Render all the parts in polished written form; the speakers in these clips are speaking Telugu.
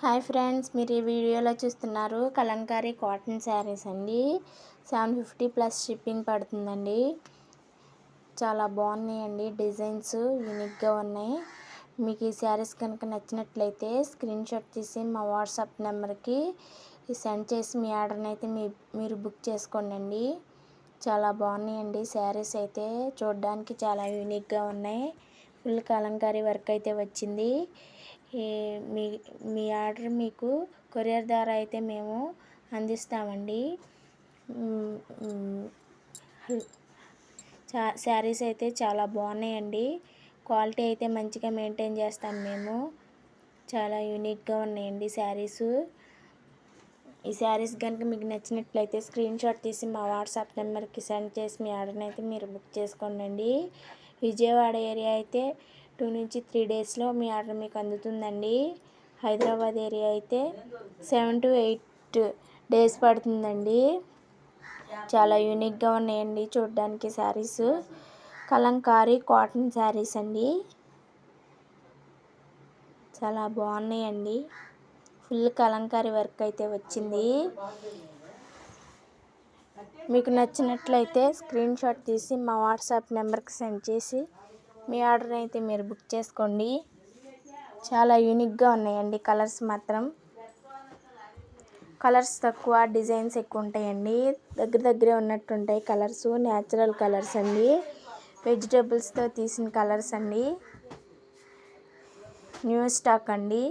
హాయ్ ఫ్రెండ్స్, మీరు ఈ వీడియోలో చూస్తున్నారు కలంకారీ కాటన్ శారీస్ అండి. 750 ప్లస్ షిప్పింగ్ పడుతుందండి. చాలా బాగున్నాయండి, డిజైన్స్ యూనిక్గా ఉన్నాయి. మీకు ఈ శారీస్ కనుక నచ్చినట్లయితే స్క్రీన్ షాట్ తీసి మా వాట్సాప్ నెంబర్కి సెండ్ చేసి మీ ఆర్డర్ని అయితే మీరు బుక్ చేసుకోండి. చాలా బాగున్నాయండి శారీస్ అయితే, చూడడానికి చాలా యూనిక్గా ఉన్నాయి. ఫుల్ కలంకారీ వర్క్ అయితే వచ్చింది. మీ మీ ఆర్డర్ మీకు కొరియర్ ద్వారా అయితే మేము అందిస్తామండి. శారీస్ అయితే చాలా బాగున్నాయండి. క్వాలిటీ అయితే మంచిగా మెయింటైన్ చేస్తాం మేము. చాలా యూనిక్గా ఉన్నాయండి శారీసు. ఈ శారీస్ కనుక మీకు నచ్చినట్లయితే స్క్రీన్ షాట్ తీసి మా వాట్సాప్ నెంబర్కి సెండ్ చేసి మీ ఆర్డర్ని అయితే మీరు బుక్ చేసుకోండి. విజయవాడ ఏరియా అయితే 2 నుంచి 3 డేస్లో మీ ఆర్డర్ మీకు అందుతుందండి. హైదరాబాద్ ఏరియా అయితే 7 to 8 డేస్ పడుతుందండి. చాలా యూనిక్గా ఉన్నాయండి చూడడానికి శారీస్. కలంకారీ కాటన్ శారీస్ అండి, చాలా బాగున్నాయండి. ఫుల్ కలంకారీ వర్క్ అయితే వచ్చింది. మీకు నచ్చినట్లయితే స్క్రీన్ షాట్ తీసి మా వాట్సాప్ నెంబర్కి సెండ్ చేసి మీ ఆర్డర్ అయితే మీరు బుక్ చేసుకోండి. చాలా యూనిక్గా ఉన్నాయండి. కలర్స్ మాత్రం కలర్స్ తక్కువ, డిజైన్స్ ఎక్కువ ఉంటాయండి. దగ్గరే ఉన్నట్టు ఉంటాయి కలర్స్. న్యాచురల్ కలర్స్ అండి, వెజిటేబుల్స్తో తీసిన కలర్స్ అండి. న్యూ స్టాక్ అండి.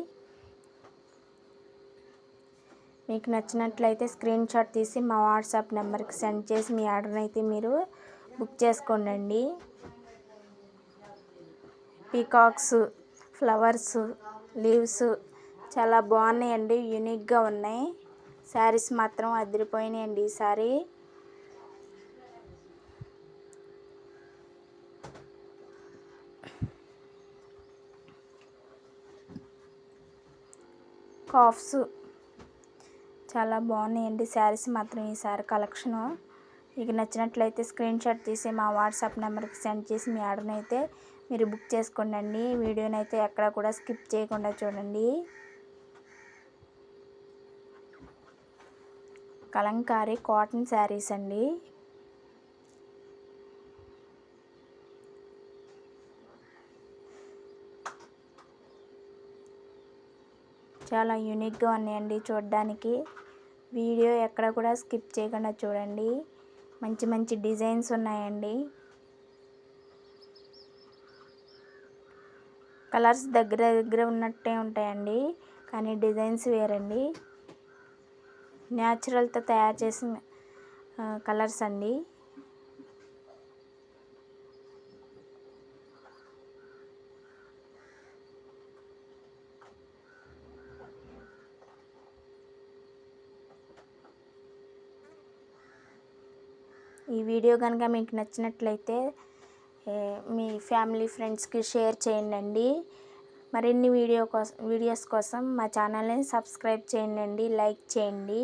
మీకు నచ్చినట్లయితే స్క్రీన్ షాట్ తీసి మా వాట్సాప్ నెంబర్కి సెండ్ చేసి మీ ఆర్డర్ అయితే మీరు బుక్ చేసుకోండి. పీకాక్స్, ఫ్లవర్స్, లీవ్స్ చాలా బాగున్నాయండి, యూనిక్గా ఉన్నాయి. శారీస్ మాత్రం అదిరిపోయినాయండి ఈసారి. కాఫ్స్ చాలా బాగున్నాయండి శారీస్ మాత్రం ఈసారి కలెక్షను. మీకు నచ్చినట్లయితే స్క్రీన్ షాట్ తీసి మా వాట్సాప్ నెంబర్కి సెండ్ చేసి మీ ఆర్డర్ని అయితే మీరు బుక్ చేసుకోండి. వీడియోని అయితే ఎక్కడ కూడా స్కిప్ చేయకుండా చూడండి. కలంకారీ కాటన్ శారీస్ అండి. చాలా యూనిక్గా ఉన్నాయండి చూడడానికి. వీడియో ఎక్కడ కూడా స్కిప్ చేయకుండా చూడండి. మంచి మంచి డిజైన్స్ ఉన్నాయండి. కలర్స్ దగ్గర ఉన్నట్టే ఉంటాయండి, కానీ డిజైన్స్ వేరండి. న్యాచురల్తో తయారు చేసిన కలర్స్ అండి. ఈ వీడియో కనుక మీకు నచ్చినట్లయితే మీ ఫ్యామిలీ ఫ్రెండ్స్కి షేర్ చేయండి. మరిన్ని వీడియోస్ కోసం మా ఛానల్ని సబ్స్క్రైబ్ చేయండి, లైక్ చేయండి,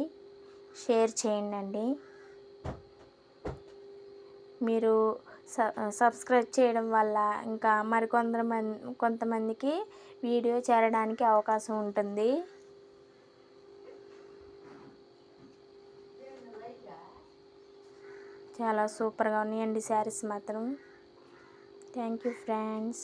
షేర్ చేయండి. మీరు సబ్స్క్రైబ్ చేయడం వల్ల ఇంకా కొంతమందికి వీడియో చేరడానికి అవకాశం ఉంటుంది. చాలా సూపర్గా ఉన్నాయండి శారీస్ మాత్రం. Thank you friends.